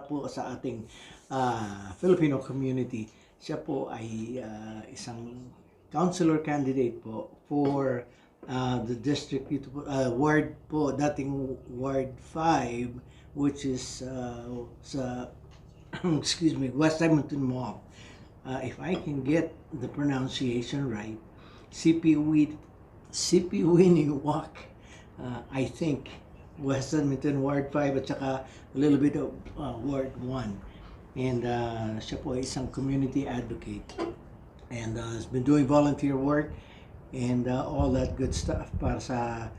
po sa ating Filipino community. Siya po ay isang councilor candidate po for the district dito po, ward po, dating Ward 5, which is sa excuse me, West Edmonton Mall. If I can get the pronunciation right, CP Winnie Walk, I think, West Edmonton Ward 5 at saka a little bit of Ward 1. And siya po ay isang community advocate and has been doing volunteer work and all that good stuff para sa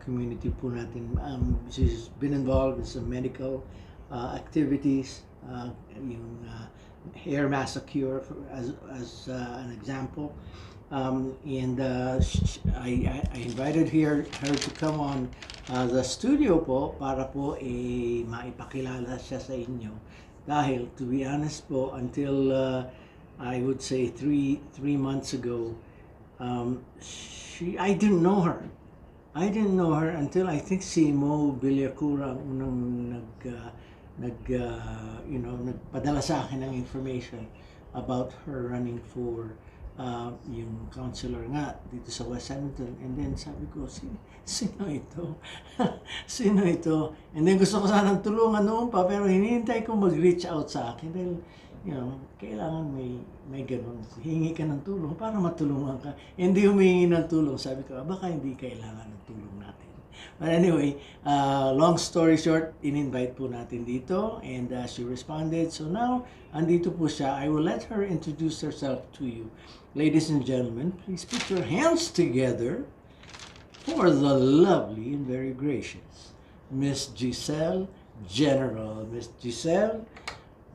community po natin. She's been involved in some medical activities, yung hair massacre as an example. And I invited her to come on the studio po para po maipakilala siya sa inyo. Dahil, to be honest po, until I would say three months ago, I didn't know her. I didn't know her until I think si Mo Villacura ang unang nagpadala sa akin ng information about her running for yung councilor nga dito sa West Edmonton. And then sabi ko, sino ito? Sino ito? And then gusto ko sanang tulungan noon pa, pero hinihintay ko mag-reach out sa akin dahil kailangan may ganun. Hingi ka ng tulong para matulungan ka. Hindi humingi ng tulong. Sabi ko, baka hindi kailangan ng tulong natin. But anyway, long story short, in-invite po natin dito and she responded. So now, andito po siya. I will let her introduce herself to you. Ladies and gentlemen, please put your hands together for the lovely and very gracious Miss Giselle General. Miss Giselle,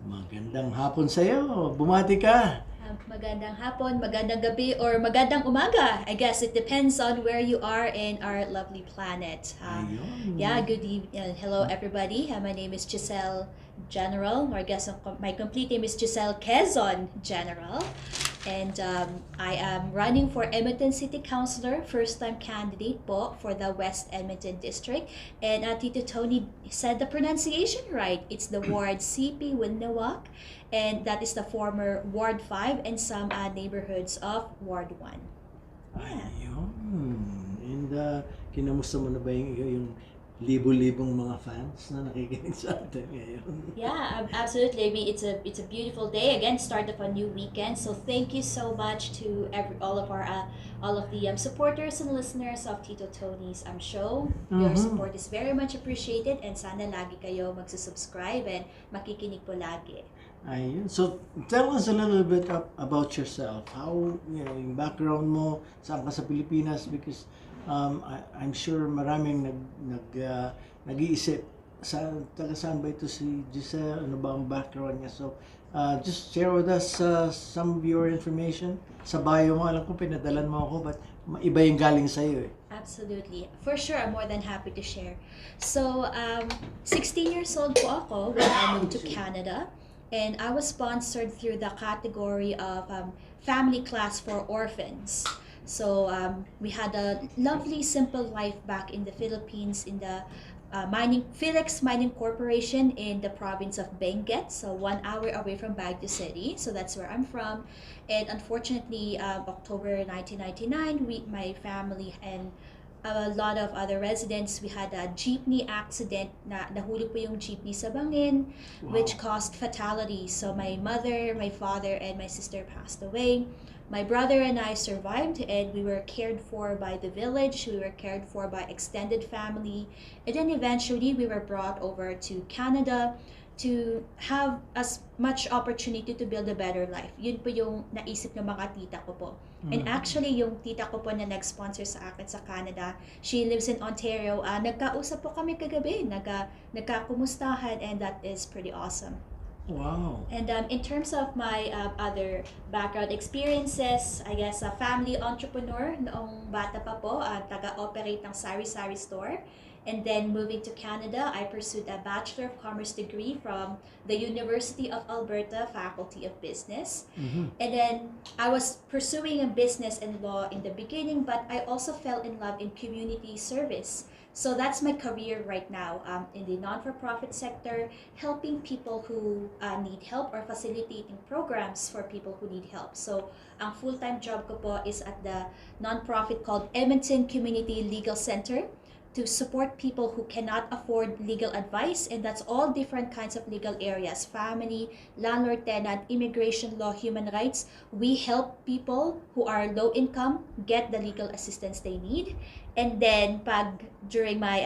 magandang hapon sa iyo. Bumati ka. Magandang hapon, magandang gabi, or magandang umaga. I guess it depends on where you are in our lovely planet. Yeah, good evening. Hello, everybody. My name is Giselle General, or I guess my complete name is Giselle Quezon General. And I am running for Edmonton City Councilor, first-time candidate po for the West Edmonton District. And Tito Tony said the pronunciation right. It's the Ward CP Winawak, and that is the former Ward 5 and some neighborhoods of Ward 1. Yeah. Ayun. And kinamusta mo na ba yung libo-libong mga fans na nakikinig sa atin ngayon? Yeah, absolutely. I mean, it's a beautiful day again, start of a new weekend. So thank you so much to all of the supporters and listeners of Tito Tony's show. Your support is very much appreciated, and sana lagi kayo magsusubscribe and makikinig po lagi. Ayun. So tell us a little bit about yourself. How, yung background mo, saan ka sa Pilipinas, because I'm sure maraming nag-iisip taga saan ba ito si Giselle, ano ba ang background niya. So just share with us some of your information. Sa bio mo, alam ko pinadalan mo ako, but iba yung galing sa iyo. Absolutely. For sure, I'm more than happy to share. So 16 years old po ako when I moved to Canada. And I was sponsored through the category of family class for orphans. So we had a lovely, simple life back in the Philippines in the Felix Mining Corporation in the province of Benguet, so 1 hour away from Baguio City. So that's where I'm from. And unfortunately, October 1999, my family and a lot of other residents, we had a jeepney accident na nahulog po yung jeepney sa bangin, which caused fatality. So my mother, my father, and my sister passed away. My brother and I survived, and we were cared for by the village. We were cared for by extended family. And then eventually we were brought over to Canada to have as much opportunity to build a better life. Yun po yung naisip ng mga tita ko po. And actually, yung tita ko po na nag-sponsor sa akin sa Canada, she lives in Ontario. Nagkausap po kami kagabi, nagkakumustahan, and that is pretty awesome. Wow. And in terms of my other background experiences, I guess a family entrepreneur noong bata pa po, taga-operate ng sari-sari store. And then moving to Canada, I pursued a Bachelor of Commerce degree from the University of Alberta Faculty of Business. Mm-hmm. And then I was pursuing a business and law in the beginning, but I also fell in love in community service. So that's my career right now, in the non-for-profit sector, helping people who need help or facilitating programs for people who need help. So ang full-time job ko po is at the non-profit called Edmonton Community Legal Center, to support people who cannot afford legal advice, and that's all different kinds of legal areas: family, landlord tenant, immigration law, human rights. We help people who are low income get the legal assistance they need. And then during my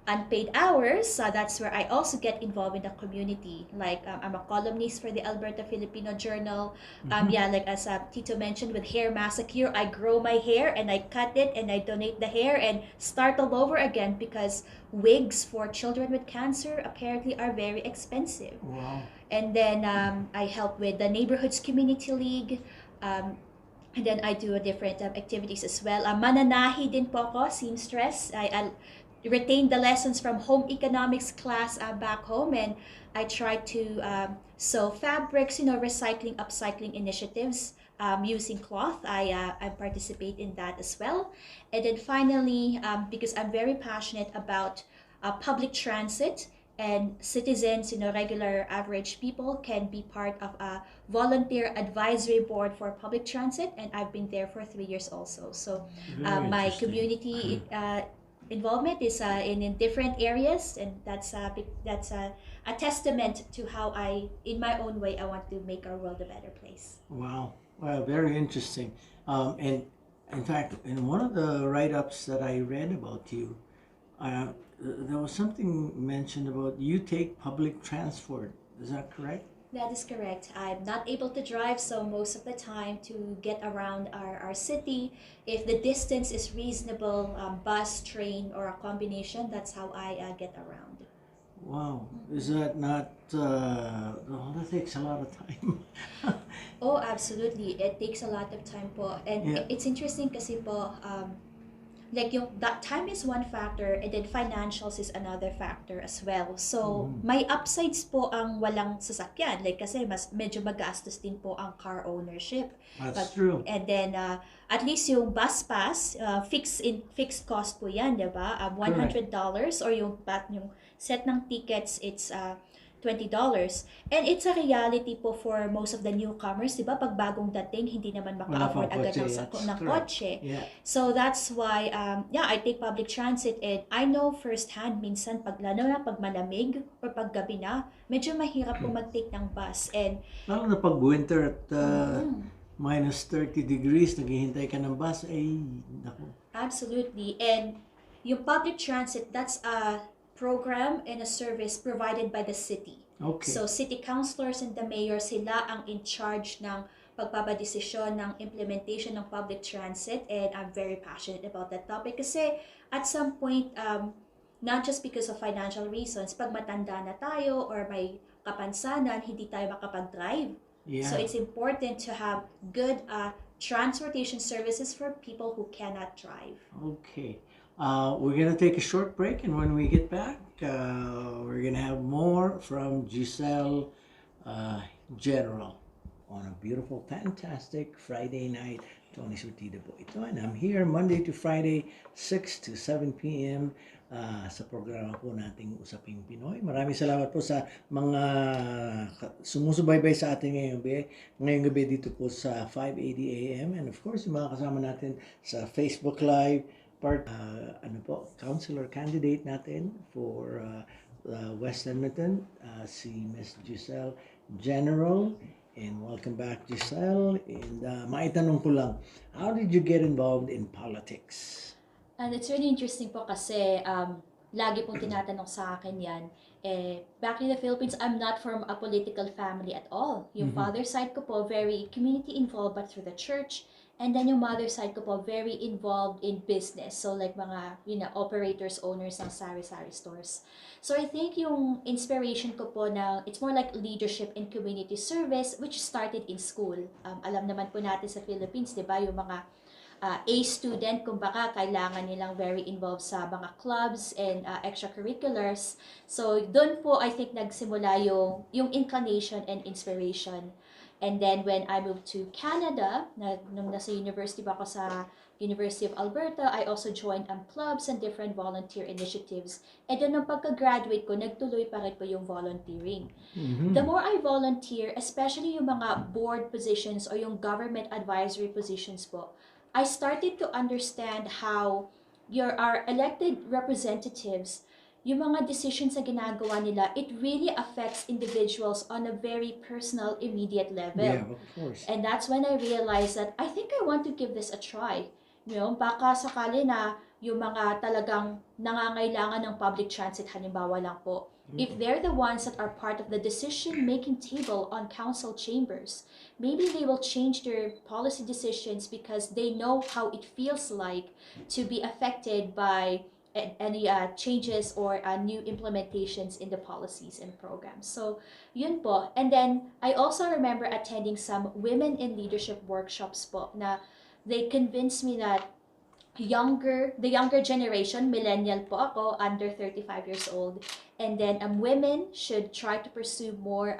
unpaid hours, that's where I also get involved in the community. Like I'm a columnist for the Alberta Filipino Journal. Yeah, like as Tito mentioned, with Hair Massacre, I grow my hair and I cut it and I donate the hair and start all over again, because wigs for children with cancer apparently are very expensive. Wow. And then I help with the Neighborhoods Community League. And then I do different activities as well. Mananahi din po ako, seamstress. I retained the lessons from home economics class back home, and I try to sew fabrics, recycling, upcycling initiatives using cloth. I participate in that as well. And then finally, because I'm very passionate about public transit, and citizens, regular average people can be part of a volunteer advisory board for public transit, and I've been there for 3 years also. So my community involvement is in different areas, and that's a testament to how in my own way, I want to make our world a better place. Wow. Well, very interesting. And in fact, in one of the write-ups that I read about you, there was something mentioned about you take public transport. Is that correct? That is correct. I'm not able to drive, so most of the time to get around our city, if the distance is reasonable, bus, train, or a combination, that's how I get around. Wow. Is that not, well, that takes a lot of time. Oh, absolutely. It takes a lot of time po. And Yeah. it's interesting kasi po, like that time is one factor, and then financials is another factor as well. So may upsides po ang walang sasakyan, like kasi medyo magastos din po ang car ownership. That's true. And then at least yung bus pass, fixed cost po yan, di ba? $100, or yung set ng tickets, it's $20. And it's a reality po for most of the newcomers, di ba? Pag bagong dating, hindi naman maka-afford agad ng kotse. Yeah. So that's why, I take public transit, and I know firsthand, minsan lalo na pag malamig or pag gabi na, medyo mahirap po mag-take ng bus. And lalo na pag winter at minus 30 degrees, naghihintay ka ng bus, naku. Absolutely. And yung public transit, that's a program and a service provided by the city. Okay. So city councilors and the mayor, sila ang in charge ng pagpapadesisyon ng implementation ng public transit, and I'm very passionate about that topic kasi at some point, not just because of financial reasons, pag matanda na tayo or may kapansanan, hindi tayo makapag-drive. Yeah. So it's important to have good transportation services for people who cannot drive. Okay. We're going to take a short break, and when we get back, we're going to have more from Giselle General on a beautiful, fantastic Friday night. Tony Surtida po ito, and I'm here Monday to Friday, 6 to 7 p.m. Sa programa po nating Usapin Pinoy. Maraming salamat po sa mga sumusubaybay sa atin ngayong gabi dito po sa 580 AM, and of course, yung mga kasama natin sa Facebook Live, councilor candidate natin for West Edmonton, si Miss Giselle General. And welcome back, Giselle. And maitanong ko lang, how did you get involved in politics? And it's really interesting po kasi lagi pong tinatanong sa akin yan. Back in the Philippines, I'm not from a political family at all. Yung father side ko po, very community involved, but through the church. And then yung mother side ko po, very involved in business. So like mga, operators, owners ng sari-sari stores. So I think yung inspiration ko po na, it's more like leadership and community service, which started in school. Alam naman po natin sa Philippines, di ba, yung mga A student, kumbaga, kailangan nilang very involved sa mga clubs and extracurriculars. So, doon po, I think, nagsimula yung inclination and inspiration. And then, when I moved to Canada, nung nasa university ba ako sa University of Alberta, I also joined clubs and different volunteer initiatives. And then, nung pagka-graduate ko, nagtuloy pa rin po yung volunteering. The more I volunteer, especially yung mga board positions or yung government advisory positions po, I started to understand how our elected representatives, yung mga decisions na ginagawa nila, it really affects individuals on a very personal, immediate level. Yeah, of course. And that's when I realized that I think I want to give this a try. Baka sakali na yung mga talagang nangangailangan ng public transit, halimbawa lang po, if they're the ones that are part of the decision-making table on council chambers, maybe they will change their policy decisions because they know how it feels like to be affected by any changes or new implementations in the policies and programs. So, yun po. And then, I also remember attending some women in leadership workshops po na they convinced me that the younger generation, millennial po ako, under 35 years old, and then women should try to pursue more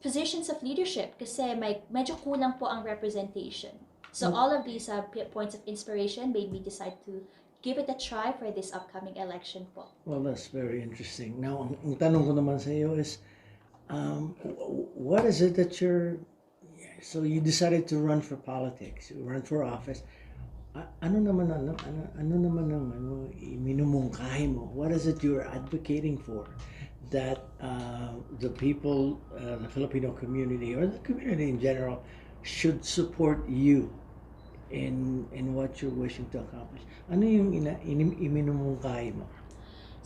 positions of leadership kasi medyo kulang po ang representation. So all of these points of inspiration made me decide to give it a try for this upcoming election po. Well, that's very interesting. Now, ang tanong ko naman sa iyo is, what is it that so you decided to run for politics, you run for office. Ano naman ang minumungkahi mo? What is it you're advocating for that the people, the Filipino community or the community in general should support you in what you're wishing to accomplish? Ano yung minumungkahi mo?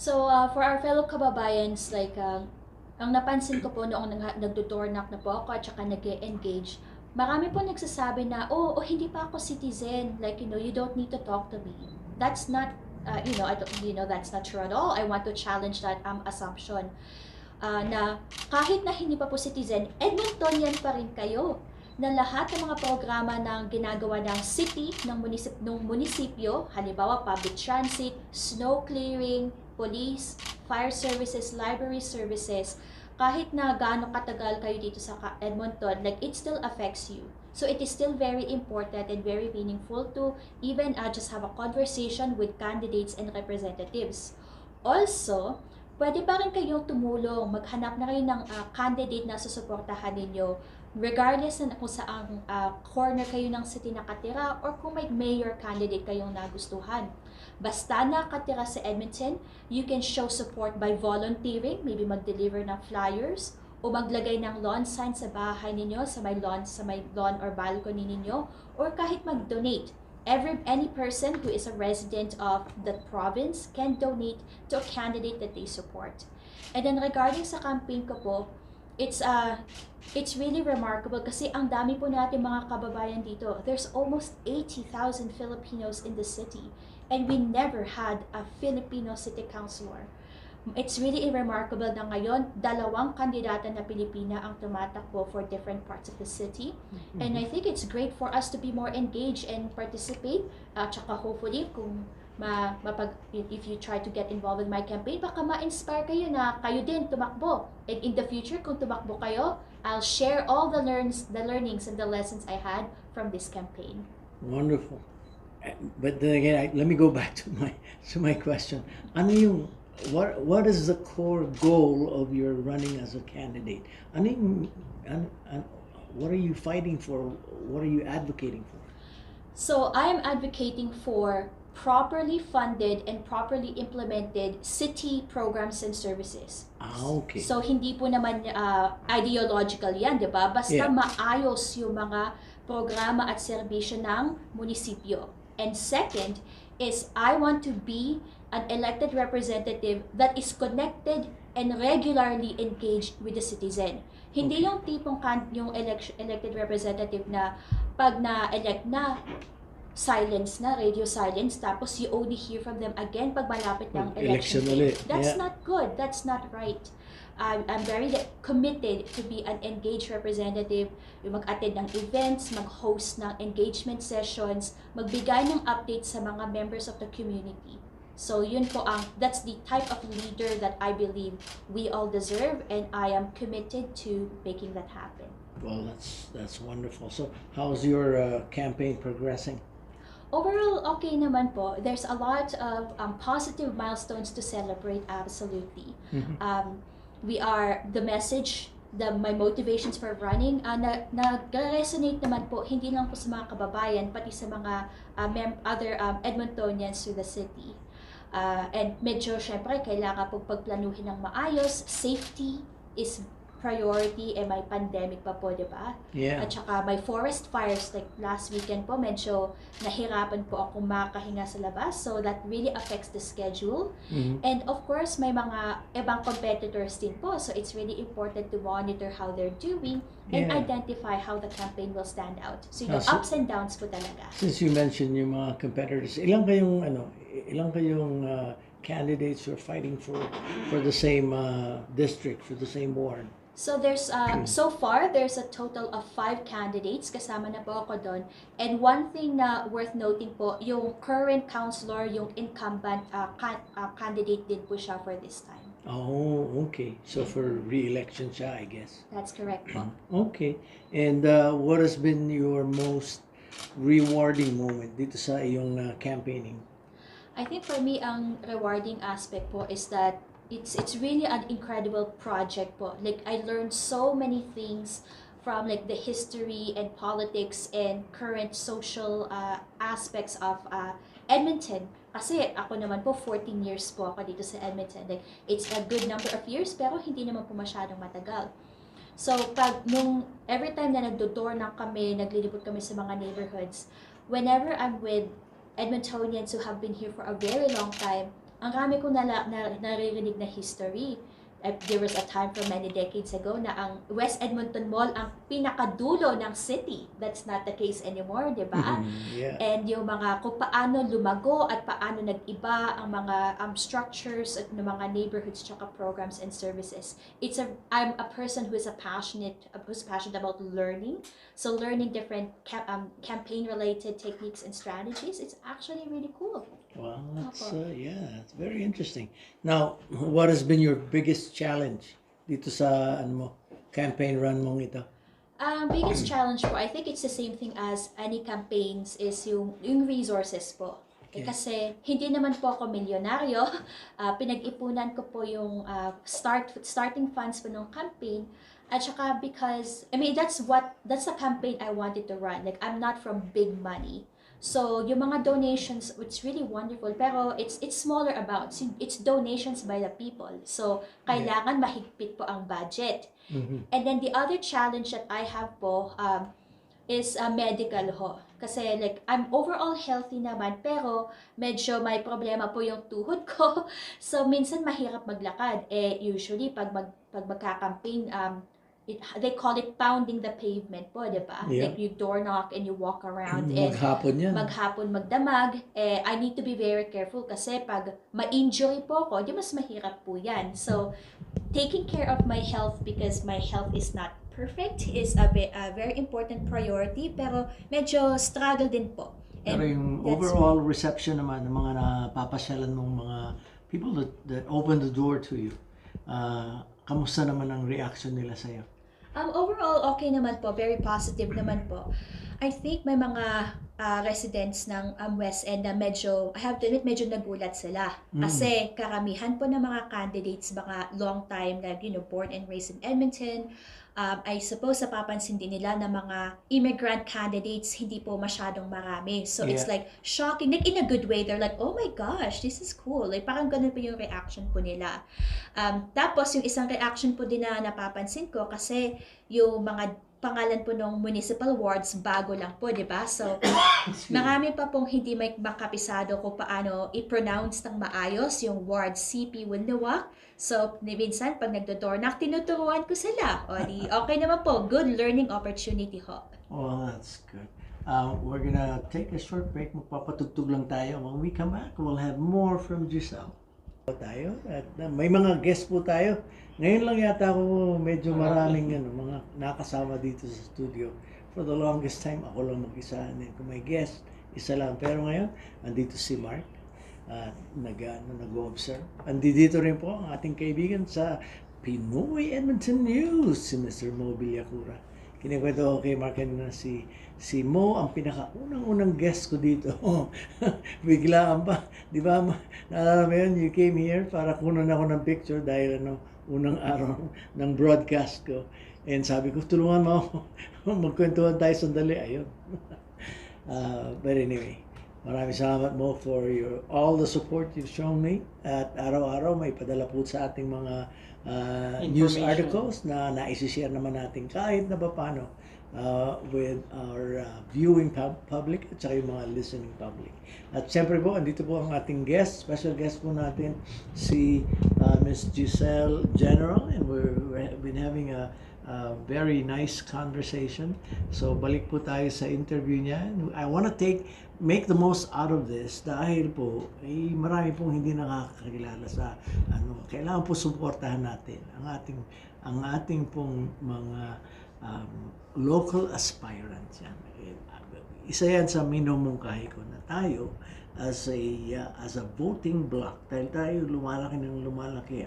So for our fellow kababayans, like ang napansin ko po noong nagdo-door knock na po ako at saka nag-engage, marami po nagsasabi na, hindi pa ako citizen. Like, you don't need to talk to me. That's not, that's not true at all. I want to challenge that assumption. Na kahit na hindi pa po citizen, Edmontonian pa rin kayo. Na lahat ng mga programa ng ginagawa ng city, ng munisipyo, halimbawa public transit, snow clearing, police, fire services, library services, kahit na gaano katagal kayo dito sa Edmonton, like it still affects you. So it is still very important and very meaningful to even just have a conversation with candidates and representatives. Also, pwede pa rin kayong tumulong, maghanap na kayo ng candidate na susuportahan ninyo, regardless na kung saang corner kayo ng city nakatira or kung may mayor candidate kayong nagustuhan. Basta nakatira sa Edmonton, you can show support by volunteering, maybe mag-deliver ng flyers, o maglagay ng lawn sign sa bahay ninyo, sa may lawn or balcony ninyo, or kahit mag-donate. Any person who is a resident of the province can donate to a candidate that they support. And then regarding sa campaign ko po, it's really remarkable kasi ang dami po natin mga kababayan dito. There's almost 80,000 Filipinos in the city. And we never had a Filipino City Councilor. It's really remarkable na ngayon, 2 kandidata na Pilipina ang tumatakbo for different parts of the city. And I think it's great for us to be more engaged and participate. Tsaka hopefully, if you try to get involved with my campaign, baka ma-inspire kayo na kayo din tumakbo. And in the future, kung tumakbo kayo, I'll share all the learnings and the lessons I had from this campaign. Wonderful. But then again, let me go back to my question. What is the core goal of your running as a candidate? What are you fighting for? What are you advocating for? So I am advocating for properly funded and properly implemented city programs and services. Okay. So hindi po naman ideological yan, di ba? Basta maayos yung mga programa at serbisyo ng munisipyo. And second is I want to be an elected representative that is connected and regularly engaged with the citizen. Hindi yung tipong yung elected representative na pag na-elect na, silence na, radio silence, tapos you only hear from them again pag malapit ng election ulit. That's Yeah. not good. That's not right. I'm very committed to be an engaged representative, yung mag-attend ng events, mag-host ng engagement sessions, magbigay ng updates sa mga members of the community. So yun po that's the type of leader that I believe we all deserve, and I am committed to making that happen. Well, that's wonderful. So, how's your campaign progressing? Overall, okay naman po. There's a lot of positive milestones to celebrate, absolutely. We are, the message, my motivations for running, nag-resonate naman po, hindi lang po sa mga kababayan, pati sa mga other Edmontonians to the city. And medyo, syempre, kailangan po pagplanuhin ng maayos. Safety is priority, may pandemic pa po, di ba? Yeah. At saka may forest fires, like last weekend po, medyo nahirapan po ako makahinga sa labas, so that really affects the schedule. And of course, may mga ibang competitors din po, so it's really important to monitor how they're doing and identify how the campaign will stand out. So yung ups and downs po talaga. Since you mentioned yung mga competitors, ilang kayong candidates who are fighting for the same district, for the same ward? So there's so far there's a total of 5 candidates, kasama na po ako doon. And one thing na worth noting po, yung current councilor, yung incumbent candidate din po siya for this time. Oh, okay. So for re-election siya, I guess. That's correct po. Okay. And what has been your most rewarding moment dito sa iyong campaigning? I think for me, ang rewarding aspect po is that it's really an incredible project po. Like, I learned so many things from like the history and politics and current social aspects of Edmonton. Kasi ako naman po, 14 years po ako dito sa Edmonton. Like, it's a good number of years, pero hindi naman po masyadong matagal. So, every time na nagdo-door na kami, naglilipot kami sa mga neighborhoods, whenever I'm with Edmontonians who have been here for a very long time, ang rami ko naririnig na history. There was a time from many decades ago na ang West Edmonton Mall ang pinakadulo ng city. That's not the case anymore, di ba? Yeah. And yung mga kung paano lumago at paano nag-iba ang mga structures at ng mga neighborhoods tsaka programs and services. I'm a person who's passionate about learning. So learning different campaign-related techniques and strategies, it's actually really cool. Well, that's it's very interesting. Now, what has been your biggest challenge dito sa campaign run mong ito? Biggest challenge po, I think it's the same thing as any campaigns, is yung resources po. Okay. Kasi hindi naman po ako milyonaryo. Pinag-ipunan ko po yung starting funds po ng campaign. At saka because, that's the campaign I wanted to run. Like, I'm not from big money. So, yung mga donations, it's really wonderful. Pero it's smaller amounts. It's donations by the people. So, kailangan mahigpit po ang budget. And then the other challenge that I have po is medical ho. Kasi like, I'm overall healthy naman, pero medyo may problema po yung tuhod ko. So, minsan mahirap maglakad. Usually, pag magka-campaign, they call it pounding the pavement po, di ba? Yeah. Like, you door knock and you walk around. Maghapon yan. Maghapon, magdamag. I need to be very careful kasi pag ma-injury po ko, di mas mahirap po yan. So, taking care of my health, because my health is not perfect, is a very important priority, pero medyo struggle din po. Pero yung overall reception naman ng mga napapasyalan mong mga people that open the door to you, kamusta naman ang reaction nila sa'yo? Overall, okay naman po. Very positive naman po. I think may mga residents ng West End na I have to admit, medyo nagulat sila. Kasi karamihan po ng mga candidates, mga long time na, born and raised in Edmonton. I suppose napapansin din nila na mga immigrant candidates hindi po masyadong marami. So it's like shocking. Like, in a good way, they're like, oh my gosh, this is cool. Like, parang ganun po yung reaction po nila. Tapos yung isang reaction po din na napapansin ko, kasi yung mga pangalan po ng municipal wards, bago lang po, di ba? So, marami pa pong hindi may makapisado kung paano i-pronounce ng maayos yung ward CP Windawak. So, minsan, pag nagdo-door knock, tinuturuan ko sila. O, okay naman po. Good learning opportunity ho. Oh, that's good. We're gonna take a short break. Magpapatugtog lang tayo. When we come back, we'll have more from Giselle. Tayo at may mga guest po tayo. Ngayon lang yata ako medyo maraming mga nakasama dito sa studio. For the longest time, ako lang mag-isa. And then kung may guest, isa lang. Pero ngayon, andito si Mark at nag-observe. Andito rin po ang ating kaibigan sa Pinoy Edmonton News, si Mr. Mo Villacura. Kinikwento ko kay Mark na si Mo ang pinakaunang-unang guest ko dito. Biglaan pa. Di ba? Naalala mo yun, you came here para kunan ako ng picture dahil unang araw ng broadcast ko. And sabi ko, tulungan mo ako. Magkwentuhan tayo sandali. Ayun. But anyway, maraming salamat mo for all the support you've shown me. At araw-araw may padala po sa ating mga news articles na naisishare naman natin kahit na paano with our viewing public at saka yung mga listening public. At siyempre po, andito po ang ating guest, special guest po natin, si Miss Giselle General, and we've been having a very nice conversation. So balik po tayo sa interview niya. I want to make the most out of this dahil po marami pong hindi nakakakilala sa kailangan po suportahan natin ang ating pong mga local aspirants yan. Isa yan sa minumungkahi ko na tayo as a voting bloc dahil tayo lumalaki ng lumalaki.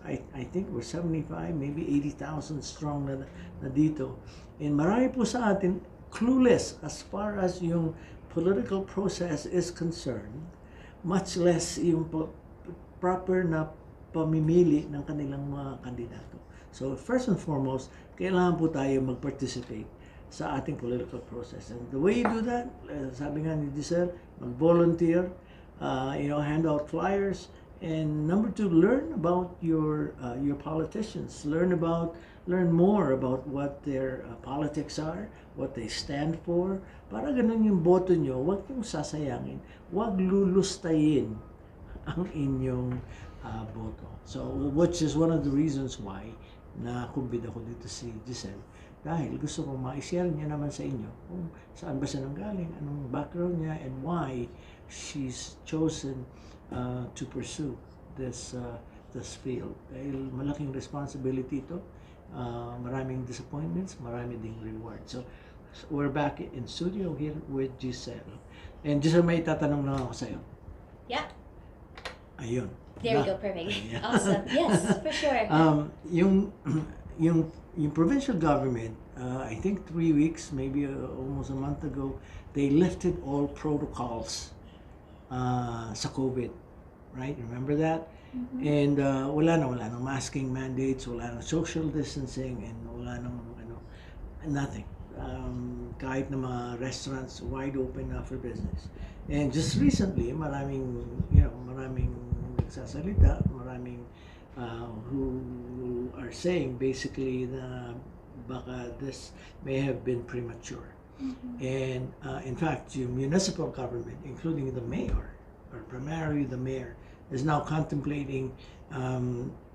I think we're 75, maybe 80,000 strong na dito. And marami po sa atin clueless as far as yung political process is concerned, much less yung proper na pamimili ng kanilang mga kandidato. So first and foremost, kailangan po tayo mag-participate sa ating political process. And the way you do that, sabi nga ni Giselle, mag-volunteer, hand out flyers, and number two, learn about your politicians. Learn more about what their politics are, what they stand for. Para ganun yung boto nyo, huwag yung sasayangin, huwag lulustayin ang inyong boto. So, which is one of the reasons why nakumbida ko dito si Giselle. Dahil gusto ko ma-share niya naman sa inyo kung saan ba siya nanggaling, anong background niya, and why she's chosen to pursue this field. Dahil malaking responsibility ito, maraming disappointments, marami ding reward. So we're back in studio here with Giselle. And Giselle, may tatanong lang ako sa'yo. Yeah. Ayun. There we go, perfect. Yeah. Awesome. Yes, for sure. Yung provincial government, I think 3 weeks, maybe almost a month ago, they lifted all protocols sa COVID, right? Remember that? Mm-hmm. And wala nang masking mandates, wala nang social distancing, and wala nang nothing. Kahit na mga restaurants wide open na for business. And just recently, maraming nagsasalita, maraming who are saying basically na baka this may have been premature. Mm-hmm. And in fact, the municipal government, including the mayor, or primarily the mayor, is now contemplating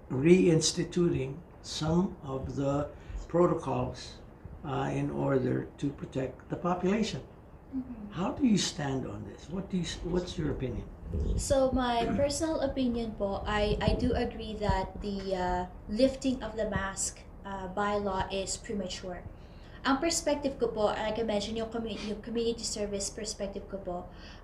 reinstituting some of the protocols in order to protect the population. Mm-hmm. How do you stand on this? What's your opinion? So my personal opinion po, I do agree that the lifting of the mask bylaw is premature. Ang perspective ko po, like I mentioned, yung community service perspective ko po,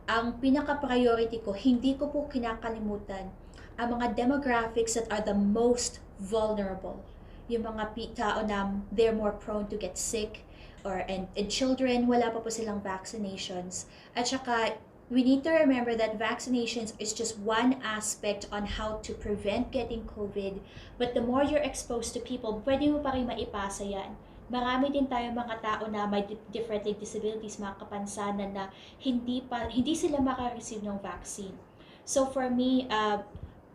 ang pinaka-priority ko, hindi ko po kinakalimutan ang mga demographics that are the most vulnerable. Yung mga tao na they're more prone to get sick, and children, wala pa po silang vaccinations. At saka, we need to remember that vaccinations is just one aspect on how to prevent getting COVID. But the more you're exposed to people, pwede mo pa rin maipasa yan. Marami din tayong mga tao na may different disabilities, mga kapansanan na hindi sila makareceive ng vaccine. So for me,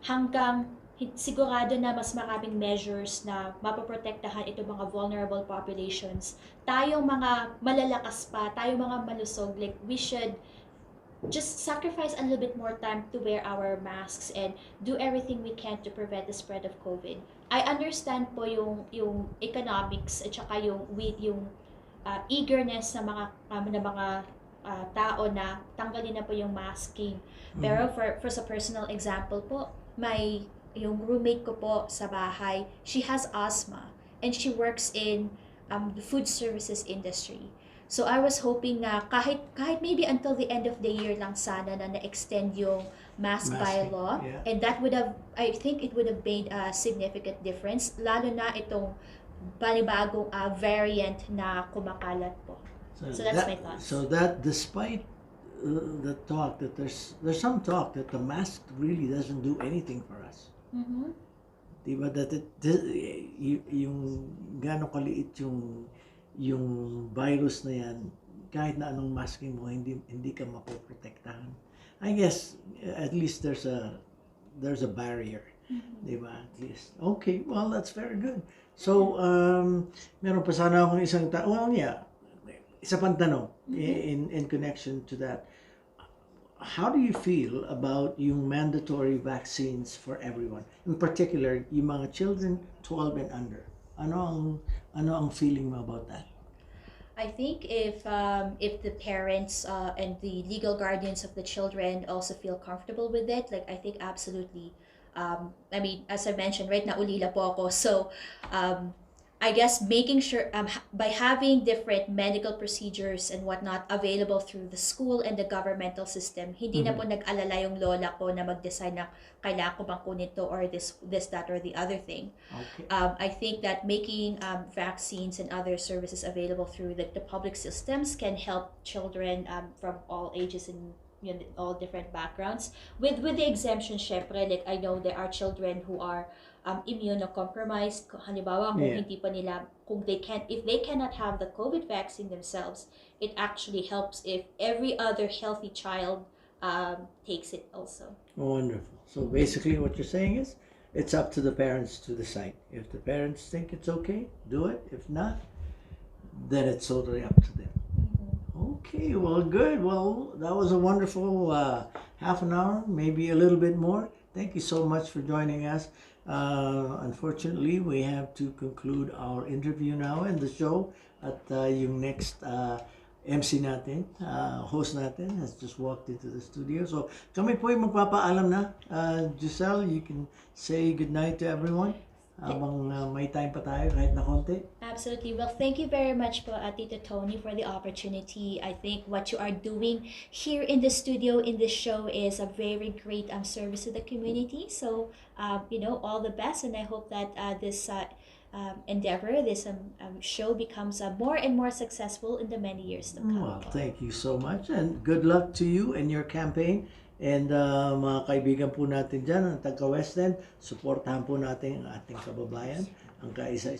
hanggang sigurado na mas maraming measures na mapoprotektahan itong mga vulnerable populations, tayong mga malalakas pa, tayong mga malusog, like we should just sacrifice a little bit more time to wear our masks and do everything we can to prevent the spread of COVID. I understand po yung economics at saka yung eagerness ng mga tao na tanggalin na po yung masking. Pero for sa personal example po, yung roommate ko po sa bahay, she has asthma and she works in the food services industry. So I was hoping na kahit maybe until the end of the year lang sana na na-extend yung mask Masking, bylaw, yeah. and that would have, I think it would have made a significant difference, lalo na itong panibagong variant na kumakalat po. So that's my thoughts. So that despite the talk that there's some talk that the mask really doesn't do anything for us. Mm-hmm. Diba that yung gaano kaliit yung virus na yan, kahit na anong masking mo, hindi ka mapoprotektahan. I guess at least there's a barrier. Diba? At least. Okay, well, that's very good. So, meron pa sana akong isang isa pang tanong in connection to that. How do you feel about yung mandatory vaccines for everyone? In particular, yung mga children 12 and under. Ano ang feeling mo about that? I think if the parents and the legal guardians of the children also feel comfortable with it, like I think absolutely. I mean, as I mentioned, right na ulila po ako. So, I guess making sure by having different medical procedures and whatnot available through the school and the governmental system, hindi na po nag-alala yung lola ko na mag-decide na kailangan ko bang kunin to or this, that, or the other thing. Okay. I think that making vaccines and other services available through the public systems can help children from all ages and all different backgrounds. With the exemption, syempre, like I know there are children who are immunocompromised. Halimbawa, if they cannot have the COVID vaccine themselves, it actually helps if every other healthy child takes it also. Wonderful. So basically what you're saying is it's up to the parents to decide. If the parents think it's okay, do it. If not, then it's totally up to them. Okay, well, good. Well, that was a wonderful half an hour, maybe a little bit more. Thank you so much for joining us. Unfortunately, we have to conclude our interview now and the show at yung next MC natin, host natin has just walked into the studio. So kami po yung magpapaalam na. Giselle, you can say goodnight to everyone. Habang may time pa tayo kahit na konti. Absolutely. Well, thank you very much po, Tito Tony, for the opportunity. I think what you are doing here in the studio, in this show, is a very great service to the community. So, all the best, and I hope that this endeavor, this show becomes more and more successful in the many years to come. Well, thank you so much, and good luck to you and your campaign. And mga kaibigan po natin dyan, ang taga-West End, supportahan po natin ang ating kababayan, ang kaisa